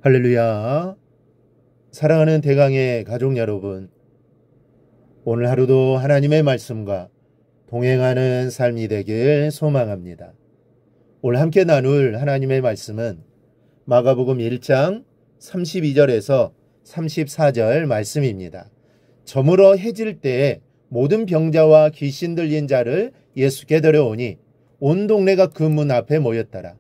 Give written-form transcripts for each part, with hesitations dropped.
할렐루야. 사랑하는 대강의 가족 여러분, 오늘 하루도 하나님의 말씀과 동행하는 삶이 되길 소망합니다. 오늘 함께 나눌 하나님의 말씀은 마가복음 1장 32절에서 34절 말씀입니다. 저물어 해질 때에 모든 병자와 귀신 들린 자를 예수께 데려오니 온 동네가 그 문 앞에 모였더라.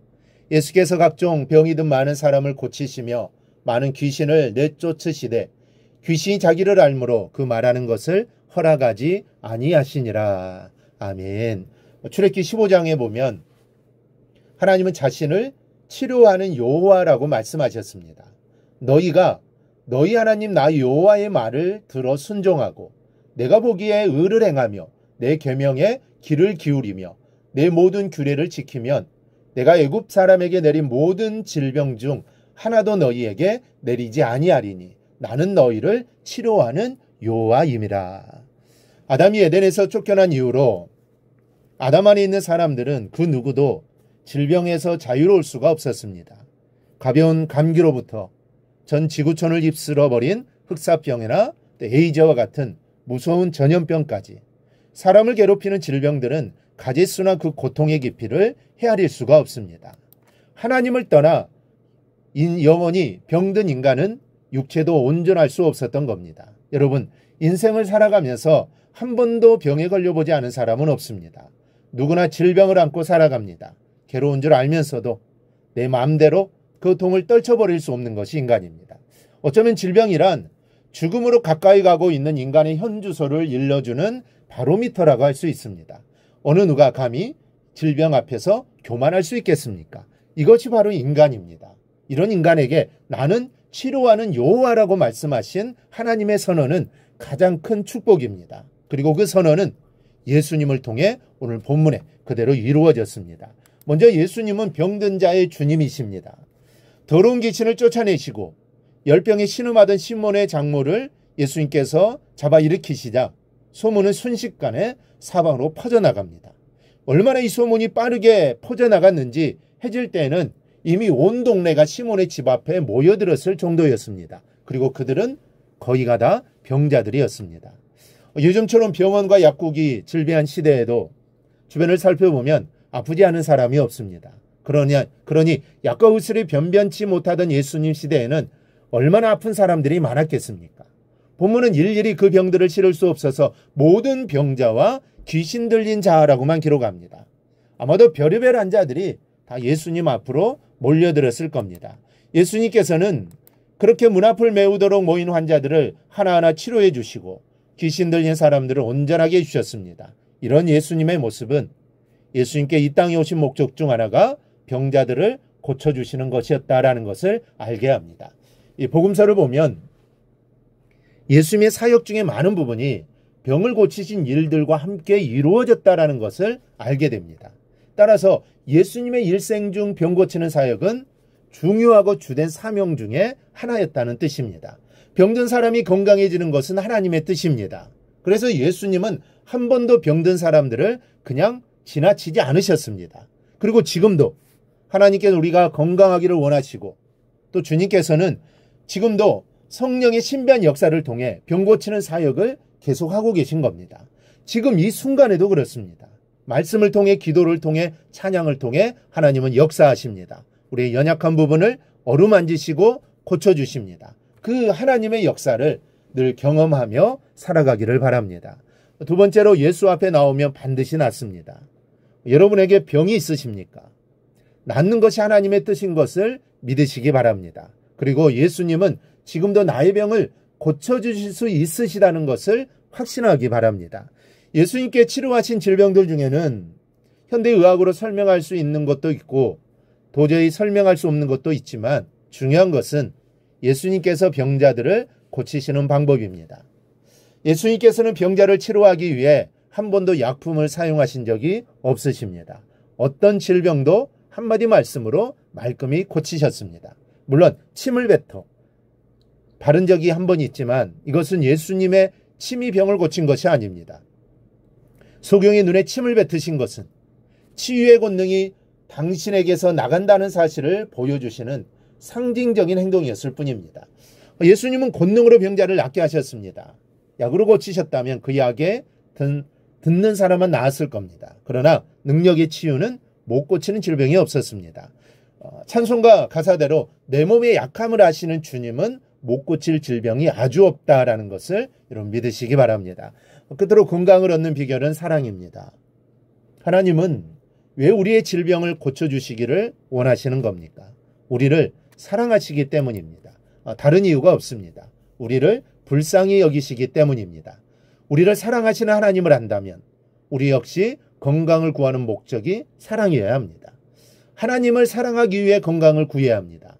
예수께서 각종 병이 든 많은 사람을 고치시며 많은 귀신을 내쫓으시되 귀신이 자기를 알므로 그 말하는 것을 허락하지 아니하시니라. 아멘. 출애굽기 15장에 보면 하나님은 자신을 치료하는 여호와라고 말씀하셨습니다. 너희가 너희 하나님 나 여호와의 말을 들어 순종하고 내가 보기에 의를 행하며 내 계명에 귀를 기울이며 내 모든 규례를 지키면 내가 애굽 사람에게 내린 모든 질병 중 하나도 너희에게 내리지 아니하리니 나는 너희를 치료하는 여호와임이라. 아담이 에덴에서 쫓겨난 이후로 아담 안에 있는 사람들은 그 누구도 질병에서 자유로울 수가 없었습니다. 가벼운 감기로부터 전 지구촌을 휩쓸어 버린 흑사병이나 에이즈와 같은 무서운 전염병까지 사람을 괴롭히는 질병들은 가짓수나 그 고통의 깊이를 헤아릴 수가 없습니다. 하나님을 떠나 영원히 병든 인간은 육체도 온전할 수 없었던 겁니다. 여러분, 인생을 살아가면서 한 번도 병에 걸려보지 않은 사람은 없습니다. 누구나 질병을 안고 살아갑니다. 괴로운 줄 알면서도 내 마음대로 그 고통을 떨쳐버릴 수 없는 것이 인간입니다. 어쩌면 질병이란 죽음으로 가까이 가고 있는 인간의 현주소를 일러주는 바로미터라고 할 수 있습니다. 어느 누가 감히 질병 앞에서 교만할 수 있겠습니까? 이것이 바로 인간입니다. 이런 인간에게 나는 치료하는 여호와라고 말씀하신 하나님의 선언은 가장 큰 축복입니다. 그리고 그 선언은 예수님을 통해 오늘 본문에 그대로 이루어졌습니다. 먼저 예수님은 병든 자의 주님이십니다. 더러운 귀신을 쫓아내시고 열병에 신음하던 시몬의 장모를 예수님께서 잡아 일으키시자 소문은 순식간에 사방으로 퍼져나갑니다. 얼마나 이 소문이 빠르게 퍼져나갔는지 해질 때에는 이미 온 동네가 시몬의 집 앞에 모여들었을 정도였습니다. 그리고 그들은 거의가 다 병자들이었습니다. 요즘처럼 병원과 약국이 즐비한 시대에도 주변을 살펴보면 아프지 않은 사람이 없습니다. 그러니 약과 의술이 변변치 못하던 예수님 시대에는 얼마나 아픈 사람들이 많았겠습니까? 본문은 일일이 그 병들을 실을 수 없어서 모든 병자와 귀신 들린 자라고만 기록합니다. 아마도 별의별 환자들이 다 예수님 앞으로 몰려들었을 겁니다. 예수님께서는 그렇게 문 앞을 메우도록 모인 환자들을 하나하나 치료해 주시고 귀신 들린 사람들을 온전하게 해주셨습니다. 이런 예수님의 모습은 예수님께 이 땅에 오신 목적 중 하나가 병자들을 고쳐주시는 것이었다라는 것을 알게 합니다. 이 복음서를 보면 예수님의 사역 중에 많은 부분이 병을 고치신 일들과 함께 이루어졌다라는 것을 알게 됩니다. 따라서 예수님의 일생 중 병 고치는 사역은 중요하고 주된 사명 중에 하나였다는 뜻입니다. 병든 사람이 건강해지는 것은 하나님의 뜻입니다. 그래서 예수님은 한 번도 병든 사람들을 그냥 지나치지 않으셨습니다. 그리고 지금도 하나님께서 우리가 건강하기를 원하시고 또 주님께서는 지금도 성령의 신비한 역사를 통해 병 고치는 사역을 계속하고 계신 겁니다. 지금 이 순간에도 그렇습니다. 말씀을 통해 기도를 통해 찬양을 통해 하나님은 역사하십니다. 우리의 연약한 부분을 어루만지시고 고쳐주십니다. 그 하나님의 역사를 늘 경험하며 살아가기를 바랍니다. 두 번째로 예수 앞에 나오면 반드시 낫습니다. 여러분에게 병이 있으십니까? 낫는 것이 하나님의 뜻인 것을 믿으시기 바랍니다. 그리고 예수님은 지금도 나의 병을 고쳐주실 수 있으시다는 것을 확신하기 바랍니다. 예수님께 치료하신 질병들 중에는 현대의학으로 설명할 수 있는 것도 있고 도저히 설명할 수 없는 것도 있지만 중요한 것은 예수님께서 병자들을 고치시는 방법입니다. 예수님께서는 병자를 치료하기 위해 한 번도 약품을 사용하신 적이 없으십니다. 어떤 질병도 한마디 말씀으로 말끔히 고치셨습니다. 물론 침을 뱉어 바른 적이 한 번 있지만 이것은 예수님의 침이 병을 고친 것이 아닙니다. 소경의 눈에 침을 뱉으신 것은 치유의 권능이 당신에게서 나간다는 사실을 보여주시는 상징적인 행동이었을 뿐입니다. 예수님은 권능으로 병자를 낫게 하셨습니다. 약으로 고치셨다면 그 약에 듣는 사람은 나았을 겁니다. 그러나 능력의 치유는 못 고치는 질병이 없었습니다. 찬송가 가사대로 내 몸의 약함을 아시는 주님은 못 고칠 질병이 아주 없다라는 것을 여러분 믿으시기 바랍니다. 끝으로 건강을 얻는 비결은 사랑입니다. 하나님은 왜 우리의 질병을 고쳐주시기를 원하시는 겁니까? 우리를 사랑하시기 때문입니다. 다른 이유가 없습니다. 우리를 불쌍히 여기시기 때문입니다. 우리를 사랑하시는 하나님을 안다면 우리 역시 건강을 구하는 목적이 사랑이어야 합니다. 하나님을 사랑하기 위해 건강을 구해야 합니다.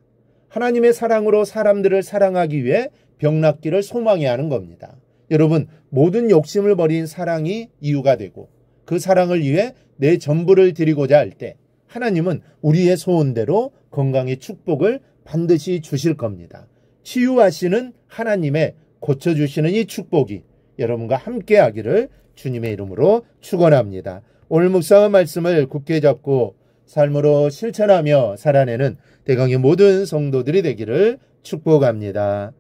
하나님의 사랑으로 사람들을 사랑하기 위해 병 낫기를 소망해야 하는 겁니다. 여러분, 모든 욕심을 버린 사랑이 이유가 되고 그 사랑을 위해 내 전부를 드리고자 할 때 하나님은 우리의 소원대로 건강의 축복을 반드시 주실 겁니다. 치유하시는 하나님의 고쳐주시는 이 축복이 여러분과 함께 하기를 주님의 이름으로 축원합니다. 오늘 묵상한 말씀을 굳게 잡고 삶으로 실천하며 살아내는 대강의 모든 성도들이 되기를 축복합니다.